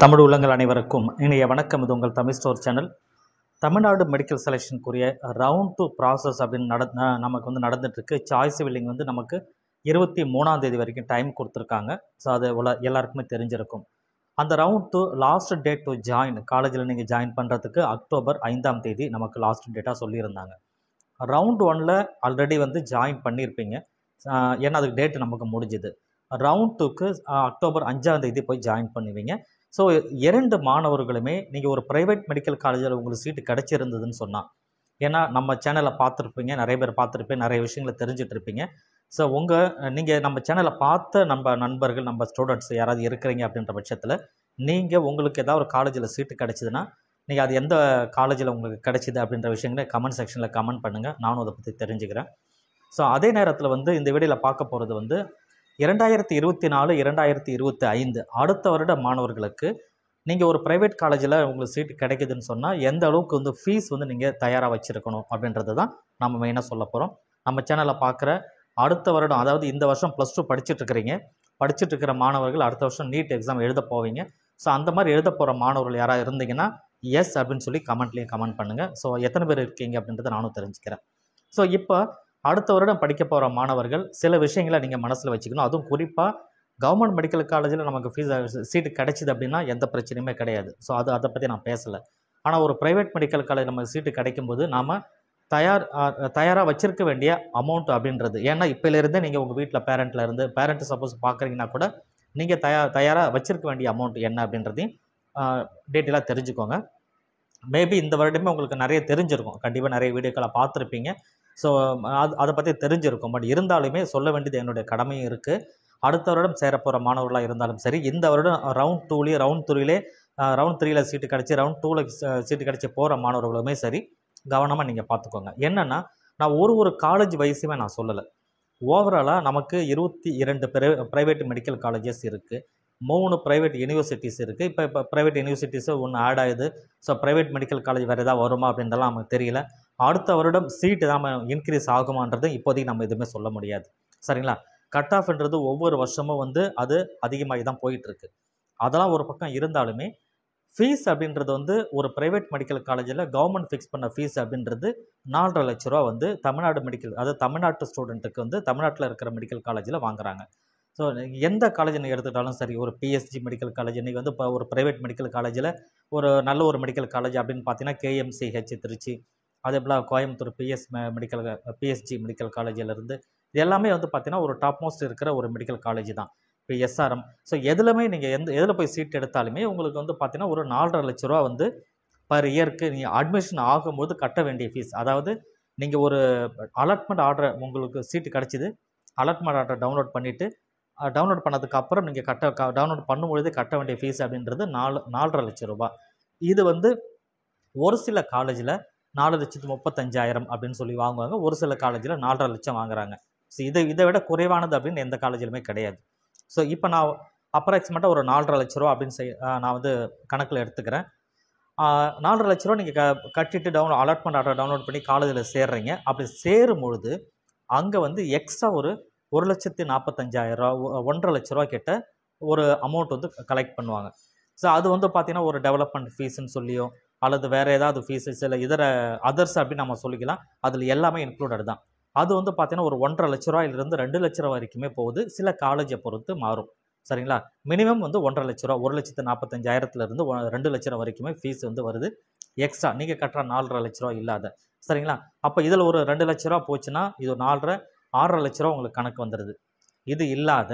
தமிழ் உள்ளங்கள் அனைவருக்கும் இனிய வணக்கம். இது உங்கள் Tamil store channel. Tamil Nadu medical செலெக்ஷனுக்குரிய round 2 process அப்படின்னு நமக்கு வந்து நடந்துட்டுருக்கு. சாய்ஸ் ஃபில்லிங் வந்து நமக்கு 23ஆம் தேதி வரைக்கும் டைம் கொடுத்துருக்காங்க. ஸோ அது எல்லாருக்குமே தெரிஞ்சிருக்கும். அந்த round 2 last date to join காலேஜில் நீங்கள் ஜாயின் பண்ணுறதுக்கு அக்டோபர் 5ஆம் தேதி நமக்கு லாஸ்ட் டேட்டாக சொல்லியிருந்தாங்க. ரவுண்ட் 1ல் ஆல்ரெடி வந்து ஜாயின் பண்ணியிருப்பீங்க, ஏன்னா அதுக்கு டேட் நமக்கு முடிஞ்சுது. ரவுண்ட் 2க்கு அக்டோபர் 5ஆம் தேதி போய் ஜாயின் பண்ணுவீங்க. ஸோ 2 மாணவர்களுமே நீங்கள் ஒரு ப்ரைவேட் மெடிக்கல் காலேஜில் உங்களுக்கு சீட்டு கிடச்சிருந்ததுன்னு சொன்னால், ஏன்னா நம்ம சேனலை பார்த்துருப்பீங்க, நிறைய பேர் பார்த்துருப்பீங்க, நிறைய விஷயங்களை தெரிஞ்சுட்டு இருப்பீங்க. ஸோ நீங்கள் நம்ம சேனலை பார்த்த நம்ம நண்பர்கள், நம்ம ஸ்டூடெண்ட்ஸ் யாராவது இருக்கிறீங்க அப்படின்ற பட்சத்தில் நீங்கள் உங்களுக்கு ஏதாவது ஒரு காலேஜில் சீட்டு கிடச்சிதுன்னா நீங்கள் அது எந்த காலேஜில் உங்களுக்கு கிடச்சிது அப்படின்ற விஷயங்களை கமெண்ட் செக்ஷனில் கமெண்ட் பண்ணுங்கள். நானும் அதை பற்றி தெரிஞ்சுக்கிறேன். ஸோ அதே நேரத்தில் வந்து இந்த வீடியோவில் பார்க்க போகிறது வந்து 2024, 2025 அடுத்த வருட மாணவர்களுக்கு நீங்கள் ஒரு ப்ரைவேட் காலேஜில் உங்களுக்கு சீட்டு கிடைக்குதுன்னு சொன்னால் எந்த அளவுக்கு வந்து ஃபீஸ் வந்து நீங்கள் தயாராக வச்சுருக்கணும் அப்படின்றது தான் நம்ம மெயினாக சொல்ல போகிறோம். நம்ம சேனலை பார்க்குற அடுத்த வருடம், அதாவது இந்த வருஷம் +2 படிச்சுட்டு இருக்கிற மாணவர்கள் அடுத்த வருஷம் நீட் எக்ஸாம் எழுத போவீங்க. ஸோ அந்த மாதிரி எழுத போகிற மாணவர்கள் யாராவது இருந்தீங்கன்னா எஸ் அப்படின்னு சொல்லி கமெண்ட்லேயே கமெண்ட் பண்ணுங்கள். ஸோ எத்தனை பேர் இருக்கீங்க அப்படின்றத நானும் தெரிஞ்சுக்கிறேன். ஸோ இப்போ அடுத்த வருடம் படிக்க போகிற மாணவர்கள் சில விஷயங்களை நீங்கள் மனசில் வச்சுக்கணும். அதுவும் குறிப்பாக கவர்மெண்ட் மெடிக்கல் காலேஜில் நமக்கு சீட்டு கிடைச்சிது அப்படின்னா எந்த பிரச்சனையுமே கிடையாது. ஸோ அதை பற்றி நான் பேசலை. ஆனால் ஒரு ப்ரைவேட் மெடிக்கல் காலேஜ் நமக்கு சீட்டு கிடைக்கும்போது நாம் தயாராக வச்சுருக்க வேண்டிய அமௌண்ட் அப்படின்றது, ஏன்னா இப்போலேருந்தே நீங்கள் உங்கள் வீட்டில் பேரண்ட்டு சப்போஸ் பார்க்குறீங்கன்னா கூட நீங்கள் தயாராக வச்சுருக்க வேண்டிய அமௌண்ட் என்ன அப்படின்றதையும் டீட்டெயிலாக தெரிஞ்சுக்கோங்க. மேபி இந்த வருடமே உங்களுக்கு நிறைய தெரிஞ்சிருக்கும், கண்டிப்பாக நிறைய வீடியோக்களை பார்த்துருப்பீங்க. ஸோ அதை பற்றி தெரிஞ்சிருக்கும். பட் இருந்தாலுமே சொல்ல வேண்டியது என்னுடைய கடமையும் இருக்குது. அடுத்த வருடம் சேரப்போகிற மாணவர்களாக இருந்தாலும் சரி, இந்த வருடம் ரவுண்ட் 3ல சீட்டு கிடச்சி ரவுண்ட் 2ல் சீட்டு கிடச்சி போகிற மாணவர்களுமே சரி, கவனமாக நீங்கள் பார்த்துக்கோங்க. என்னென்னா, நான் ஒரு காலேஜ் வயசுமே நான் சொல்லலை. ஓவராலாக நமக்கு 22 ப்ரைவேட் மெடிக்கல் காலேஜஸ் இருக்குது, 3 ப்ரைவேட் யூனிவர்சிட்டிஸ் இருக்குது. இப்போ ப்ரைவேட் யூனிவர்சிட்டிஸு ஒன்று ஆட் ஆகுது. ஸோ ப்ரைவேட் மெடிக்கல் காலேஜ் வேறு எதாவது வருமா அப்படின்றலாம் நமக்கு தெரியல. அடுத்த வருடம் சீட்டு நாம் இன்க்ரீஸ் ஆகுமான்றது இப்போதைக்கு நம்ம எதுவுமே சொல்ல முடியாது. சரிங்களா? கட் ஆஃப்ன்றது ஒவ்வொரு வருஷமும் வந்து அது அதிகமாகி தான் போயிட்டுருக்கு. அதெல்லாம் ஒரு பக்கம் இருந்தாலுமே ஃபீஸ் அப்படின்றது வந்து ஒரு ப்ரைவேட் மெடிக்கல் காலேஜில் கவர்மெண்ட் ஃபிக்ஸ் பண்ண ஃபீஸ் அப்படின்றது 4.5 லட்ச ரூபா வந்து தமிழ்நாட்டு ஸ்டூடெண்ட்டுக்கு வந்து தமிழ்நாட்டில் இருக்கிற மெடிக்கல் காலேஜில் வாங்குறாங்க. ஸோ எந்த காலேஜ் நீங்கள் எடுத்துக்கிட்டாலும் சரி, ஒரு பிஎஸ்ஜி மெடிக்கல் காலேஜ், இன்றைக்கி வந்து இப்போ ஒரு ப்ரைவேட் மெடிக்கல் காலேஜில் ஒரு நல்ல ஒரு மெடிக்கல் காலேஜ் அப்படின்னு பார்த்தீங்கன்னா கேஎம்சிஹெச் திருச்சி, அதே போல் கோயம்புத்தூர் பிஎஸ்ஜி மெடிக்கல் காலேஜிலேருந்து இது எல்லாமே வந்து பார்த்தீங்கன்னா ஒரு டாப் மோஸ்ட் இருக்கிற ஒரு மெடிக்கல் காலேஜ் தான். இப்போ எஸ்ஆர்எம், ஸோ எதுலையுமே நீங்கள் எதில் போய் சீட் எடுத்தாலுமே உங்களுக்கு வந்து பார்த்தீங்கன்னா ஒரு 4.5 லட்ச ரூபா வந்து பர் இயருக்கு நீங்கள் அட்மிஷன் ஆகும்போது கட்ட வேண்டிய ஃபீஸ். அதாவது நீங்கள் ஒரு அலாட்மெண்ட் ஆர்டர், உங்களுக்கு சீட்டு கிடச்சிது, அலாட்மெண்ட் ஆர்டர் டவுன்லோட் பண்ணதுக்கப்புறம் நீங்கள் டவுன்லோட் பண்ணும்பொழுதே கட்ட வேண்டிய ஃபீஸ் அப்படின்றது 4.5 லட்ச ரூபா. இது வந்து ஒரு சில காலேஜில் 4,35,000 அப்படின்னு சொல்லி வாங்குவாங்க, ஒரு சில காலேஜில் 4.5 லட்சம் வாங்குறாங்க. ஸோ இதை விட குறைவானது அப்படின்னு எந்த காலேஜிலுமே கிடையாது. ஸோ இப்போ நான் அப்ராக்சிமேட்டாக ஒரு 4.5 லட்ச ரூபா அப்படின்னு நான் வந்து கணக்கில் எடுத்துக்கிறேன். 4.5 லட்ச ரூபா நீங்கள் கட்டிட்டு அலாட்மெண்ட் ஆர்டர் டவுன்லோட் பண்ணி காலேஜில் சேர்றீங்க. அப்படி சேரும்பொழுது அங்கே வந்து எக்ஸ்ட்ரா ஒரு 1,45,000 ரூபா, 1.5 லட்ச ரூபா கிட்ட ஒரு அமௌண்ட் வந்து கலெக்ட் பண்ணுவாங்க. ஸோ அது வந்து பார்த்திங்கன்னா ஒரு டெவலப்மெண்ட் ஃபீஸுன்னு சொல்லியோ அல்லது வேறு ஏதாவது ஃபீஸு சில அதர்ஸ் அப்படின்னு நம்ம சொல்லிக்கலாம். அதில் எல்லாமே இன்க்ளூடட் தான். அது வந்து பார்த்திங்கன்னா ஒரு 1.5 லட்ச ரூபாயிலிருந்து 2 லட்ச ரூபா வரைக்குமே போகுது. சில காலேஜை பொறுத்து மாறும். சரிங்களா? மினிமம் வந்து 1.5 லட்ச ரூபா, 1,45,000 2 லட்ச ரூபா வரைக்குமே ஃபீஸ் வந்து வருது. எக்ஸ்ட்ரா நீங்கள் கட்டுற 4.5 லட்ச ரூபா இல்லாத. சரிங்களா? அப்போ இதில் ஒரு 2 லட்ச ரூபா போச்சுன்னா இது 6.5 லட்ச ரூபா உங்களுக்கு கணக்கு வந்துடுது. இது இல்லாத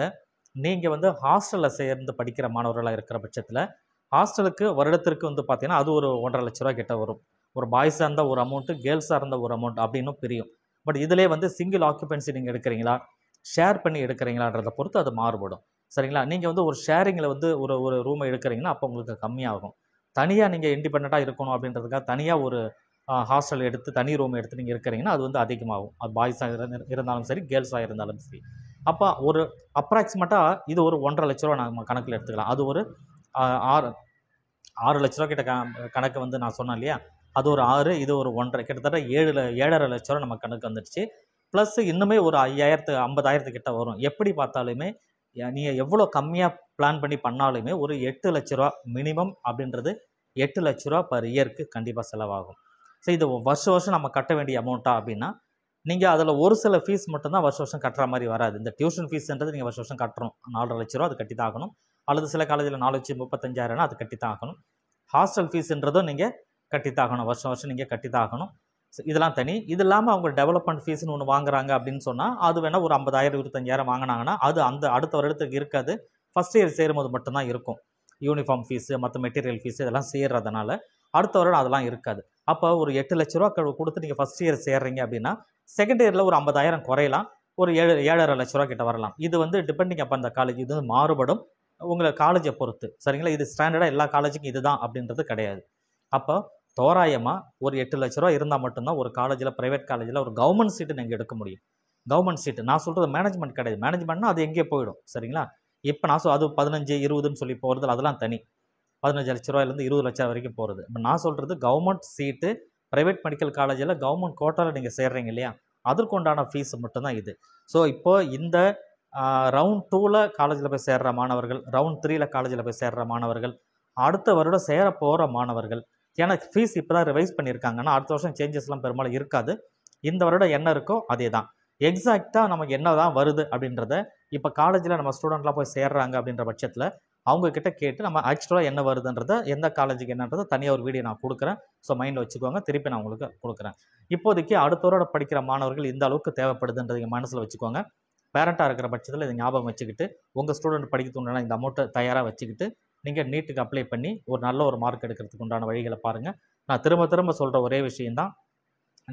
நீங்கள் வந்து ஹாஸ்டலில் சேர்ந்து படிக்கிற மாணவர்களாக இருக்கிற பட்சத்தில் ஹாஸ்டலுக்கு வருடத்திற்கு வந்து பார்த்தீங்கன்னா அது ஒரு 1.5 லட்ச ரூபா கிட்ட வரும். ஒரு பாய்ஸாக இருந்தால் ஒரு அமௌண்ட்டு, கேர்ள்ஸாக இருந்தால் ஒரு அமௌண்ட் அப்படின்னு பிரியும். பட் இதிலே வந்து சிங்கிள் ஆக்குபென்சி நீங்கள் எடுக்கிறீங்களா, ஷேர் பண்ணி எடுக்கிறீங்களான்றதை பொறுத்து அது மாறுபடும். சரிங்களா? நீங்கள் வந்து ஒரு ஷேரிங்கில் வந்து ஒரு ரூமை எடுக்கிறீங்கன்னா அப்போ உங்களுக்கு கம்மியாகும். தனியாக நீங்கள் இண்டிபெண்ட்டாக இருக்கணும் அப்படின்றதுக்காக தனியாக ஒரு ஹாஸ்டல் எடுத்து தனி ரூம் எடுத்து நீங்கள் இருக்கிறீங்கன்னா அது வந்து அதிகமாகும். அது பாய்ஸாக இருந்தாலும் சரி, கேர்ள்ஸாக இருந்தாலும் சரி. அப்போ ஒரு அப்ராக்சிமேட்டாக இது ஒரு 1.5 லட்ச ரூபா நம்ம கணக்கில் எடுத்துக்கலாம். அது ஒரு 6 லட்ச ரூபா கிட்ட கணக்கு வந்து நான் சொன்னேன் இல்லையா, அது ஒரு 6, இது ஒரு 1.5, கிட்டத்தட்ட 7.5 லட்ச ரூபா நம்ம கணக்கு வந்துடுச்சு. ப்ளஸ் இன்னுமே ஒரு 50,000 கிட்ட வரும். எப்படி பார்த்தாலுமே நீங்கள் எவ்வளோ கம்மியாக பிளான் பண்ணி பண்ணாலுமே ஒரு 8 லட்ச ரூபா மினிமம் அப்படின்றது 8 லட்ச ரூபா பர் இயருக்கு கண்டிப்பாக செலவாகும். ஸோ இது வருஷம் வருஷம் நம்ம கட்ட வேண்டிய அமௌண்ட்டா அப்படின்னா, நீங்கள் அதில் ஒரு சில ஃபீஸ் மட்டும்தான் வருஷம் வருஷம் கட்டுற மாதிரி வராது. இந்த டியூஷன் ஃபீஸ்ன்றது நீங்கள் வருஷம் வருஷம் கட்டணும். 4.5 லட்ச ரூபா அது கட்டி தான் ஆகணும். அல்லது சில காலேஜில் 4,35,000 அது கட்டி தான் ஆகணும். ஹாஸ்டல் ஃபீஸ்ன்றதும் நீங்கள் கட்டி தான் ஆகணும். வருஷம் வருஷம் நீங்கள் கட்டி தான் ஆகணும். இதெல்லாம் தனி. இது இல்லாமல் அவங்க டெவலப்மெண்ட் ஃபீஸ்னு ஒன்று வாங்குறாங்க அப்படின்னு சொன்னால், அது வேணால் ஒரு 50,000 25,000 வாங்கினாங்கன்னா அது அந்த அடுத்த வருடத்துக்கு இருக்காது. ஃபஸ்ட் இயர் சேரும்போது மட்டும்தான் இருக்கும். யூனிஃபார்ம் ஃபீஸு மற்ற மெட்டீரியல் ஃபீஸு இதெல்லாம் சேர்றதுனால அடுத்த வருடம் அதெல்லாம் இருக்காது. அப்போ ஒரு 8 லட்ச ரூபா கொடுத்து நீங்கள் ஃபஸ்ட் இயர் சேர்றீங்க அப்படின்னா, செகண்ட் இயரில் ஒரு 50,000 குறையலாம். ஒரு 7.5 லட்ச ரூபா கிட்ட வரலாம். இது வந்து டிபெண்டிங் அப்போ அந்த காலேஜ் இது வந்து மாறுபடும் உங்களை காலேஜை பொறுத்து. சரிங்களா? இது ஸ்டாண்டர்டாக எல்லா காலேஜுக்கும் இதுதான் அப்படின்றது கிடையாது. அப்போ தோராயமாக ஒரு 8 லட்ச ரூபா இருந்தால் மட்டும்தான் ஒரு காலேஜில், ப்ரைவேட் காலேஜில் ஒரு கவர்மெண்ட் சீட்டு நீங்கள் எடுக்க முடியும். கவர்மெண்ட் சீட்டு நான் சொல்கிறது மேனேஜ்மெண்ட் கிடையாது. மேனேஜ்மெண்ட்னா அது எங்கேயே போயிடும். சரிங்களா? இப்போ நான் அது 15 20ன்னு சொல்லி போகிறது அதெல்லாம் தனி. 15 லட்ச ரூபாயிலேருந்து 20 லட்சம் வரைக்கும் போகிறது. இப்போ நான் சொல்கிறது கவர்மெண்ட் சீட்டு ப்ரைவேட் மெடிக்கல் காலேஜில் கவர்மெண்ட் கோட்டாவில் நீங்கள் சேர்றீங்க இல்லையா, அதற்குண்டான ஃபீஸ் மட்டும்தான் இது. ஸோ இப்போது இந்த ரவுண்ட் 2ல் காலேஜில் போய் சேர்கிற மாணவர்கள், ரவுண்ட் 3ல் காலேஜில் போய் சேர்கிற மாணவர்கள், அடுத்த வருடம் சேர போகிற மாணவர்கள், ஏன்னா ஃபீஸ் இப்போ தான் ரிவைஸ் பண்ணியிருக்காங்கன்னா அடுத்த வருஷம் சேஞ்சஸ்லாம் பெரும்பாலும் இருக்காது. இந்த வருடம் என்ன இருக்கோ அதே தான். எக்ஸாக்டாக நமக்கு என்ன தான் வருது அப்படின்றத இப்போ காலேஜில் நம்ம ஸ்டூடெண்ட்லாம் போய் சேர்றாங்க அப்படின்ற பட்சத்தில் அவங்கக்கிட்ட கேட்டு நம்ம ஆக்சுவலாக என்ன வருதுன்றதை, எந்த காலேஜுக்கு என்னன்றதை தனியாக ஒரு வீடியோ நான் கொடுக்குறேன். ஸோ மைண்டில் வச்சுக்கோங்க. திருப்பி நான் உங்களுக்கு கொடுக்குறேன். இப்போதைக்கு அடுத்த வருடம் படிக்கிற மாணவர்கள் இந்த அளவுக்கு தேவைப்படுதுன்றதை மனசில் வச்சுக்கோங்க. பேரண்ட்டாக இருக்கிற பட்சத்தில் இதை ஞாபகம் வச்சுக்கிட்டு உங்கள் ஸ்டூடெண்ட் படிக்கிறதுக்கு உண்டான இந்த அமௌண்ட்டை தயாராக வச்சுக்கிட்டு நீங்கள் நீட்டுக்கு அப்ளை பண்ணி ஒரு நல்ல ஒரு மார்க் எடுக்கிறதுக்கு உண்டான வழிகளை பாருங்கள். நான் திரும்ப திரும்ப சொல்கிற ஒரே விஷயந்தான்,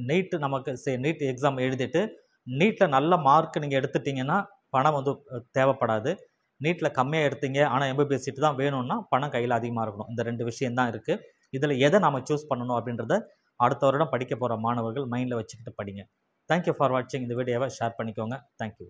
நீட்டு நமக்கு நீட் எக்ஸாம் எழுதிட்டு நீட்டில் நல்ல மார்க் நீங்கள் எடுத்துட்டிங்கன்னா பணம் வந்து தேவைப்படாது. நீட்டில் கம்மியாக எடுத்தீங்க ஆனால் எம்பிபிஎஸ் சீட்டு தான் வேணும்னா பணம் கையில் அதிகமாக இருக்கணும். இந்த 2 விஷயந்தான் இருக்குது. இதில் எதை நம்ம சூஸ் பண்ணணும் அப்படின்றத அடுத்த வருடம் படிக்க போகிற மாணவர்கள் மைண்டில் வச்சுக்கிட்டு படிங்க. தேங்க்யூ ஃபார் வாட்சிங். இந்த வீடியோவை ஷேர் பண்ணிக்கோங்க. தேங்க்யூ.